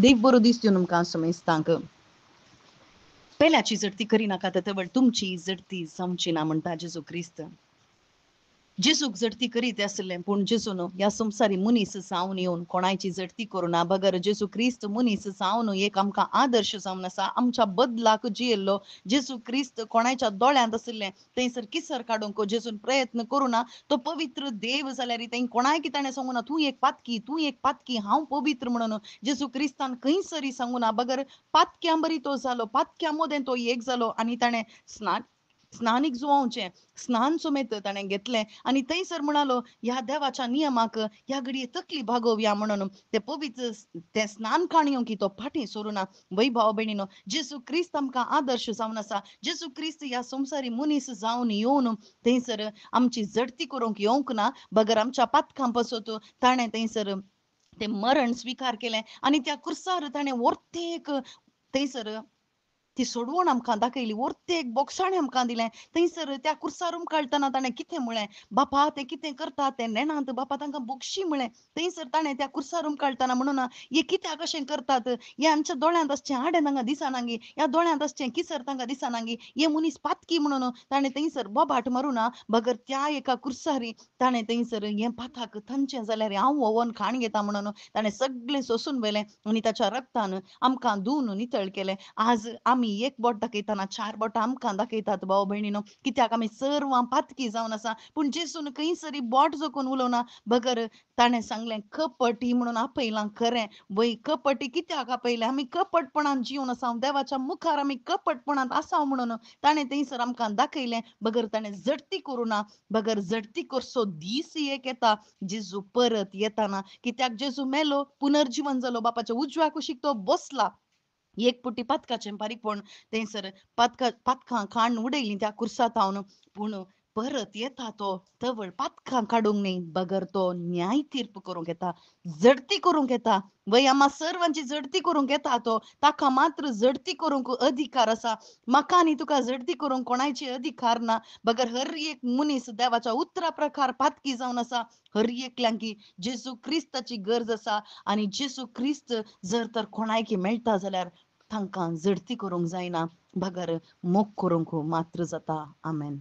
देव बरो दीस दिवन तुमकां समेस्तांक पयल्याची जडती करिनाका तेवळ तुमची जडती जावची ना म्हणटा जेजू क्रिस्त. जेजूक जडती करीत आसलें पूण जेजून ह्या संवसारी मनीस जावन येवन कोणाची जडती करुना. बगर जेजू क्रिस्त मनीस जावन एक आमकां आदर्श जावन आसा. आमच्या बदलाक जियेल्लो जेजू क्रिस्त कोणाच्या दोळ्यांत आसलें थंयसर किसर काडूंक जेजून प्रयत्न करुना. तो पवित्र देव जाल्यार थंय कोणाय कितें ताणें सांगूना तूं एक पातकी, तूं एक पातकी, हांव पवित्र म्हणून जेजू क्रिस्तान खंयसरी सांगूना. बगर पातक्यां बरी तो जालो, पातक्यां मोदें तो एक जालो आनी ताणें स्नानीक जुवांवचें स्नान समेत ताणें घेतलें आनी थंयसर म्हणालो ह्या देवाच्या नियमाक ह्या घडये तकली भागोवया म्हणून ते पवित्र ते स्नान काणयो की तो फाटीं सरुना. वै भाव भयणीनो, जेजू क्रिस्त आमकां आदर्श जावन आसा. जेजू क्रिस्त ह्या संवसारी मनीस जावन येवन थंयसर आमची जडती करूंक येवंक ना. बगर आमच्या पातकां पासत ताणें थंयसर ते मरण स्विकार केलें आनी त्या क्रुसार ताणें वर्तेक थंयसर ती सोडवण आमकां दाखयली. वर्तेक बोगसाणें आमकां दिलें. थंयसर त्या क्रुसार उमळटाना ताणें कितें म्हळें, बापा ते कितें करतात ते नेणात, बापा तांकां बक्षी म्हळें. थंयसर ताणें त्या क्रुसार उमळटाना म्हणून हे कित्याक अशें करतात, हे आमच्या दोळ्यांत आसचें आडें तांकां दिसना गी, ह्या दोळ्यांत आसचें किसर तांकां दिसना गी, हे मनीस पातकी म्हणून ताणें थंयसर बोबाट मारुना. बगर त्या एका क्रुसारी ताणें थंयसर हें पाताक थंडचें जाल्यार हांव ओवन खाण घेता म्हणून ताणें सगळें सोंसून व्हेलें आनी ताच्या रगतान आमकां धुवन नितळ केलें. आज आमी एक बोट दाखयताना चार बोटां आमकां दाखयतात भाव भयणीनो, कित्याक आमी सर्वां पातकी जावन आसा. पूण जेजून खंयसरी बोट जोखून उलोवना. बगर ताणें सांगलें कपट ही म्हणून आपयलां खरें. वय कपट ही कित्याक आपयलें, आमी कपटपणान जिवन आसा, देवाच्या मुखार आमी कपटपणांत आसा म्हणून ताणें थंयसर आमकां दाखयलें. बगर ताणें जडती करुना. बगर जडती करचो दीस एक येता जेजू परत येताना. कित्याक जेजू मेलो, पुनर्जीवन जालो, बापाच्या उजव्या कुशीक तो बसला. एक पुटी पातकाचें बारीकपण थंयसर पातकां खाण उडयलीं त्या कुर्सातावन. पूण परत येता तो तवळ पातकां काडूंक न्ही, बगर तो न्याय तीर्प करूंक येता, जडती करूंक येता. वय आम्हा सर्वांची जडती करूंक येता तो. ताका मात्र जडती करूंक अधिकार आसा. म्हाका आनी तुका जडती करूंक कोणाची अधिकार ना. बगर हर एक मनीस देवाच्या उतरा प्रकार पातकी जावन आसा. हर एकल्यांक जेजू क्रिस्ताची गरज आसा आनी जेजू क्रिस्त जर तर कोणायकी मेळटा जाल्यार तांकां जडती करूंक जायना. बगर मोग करूंक मात्र जाता. आमेन.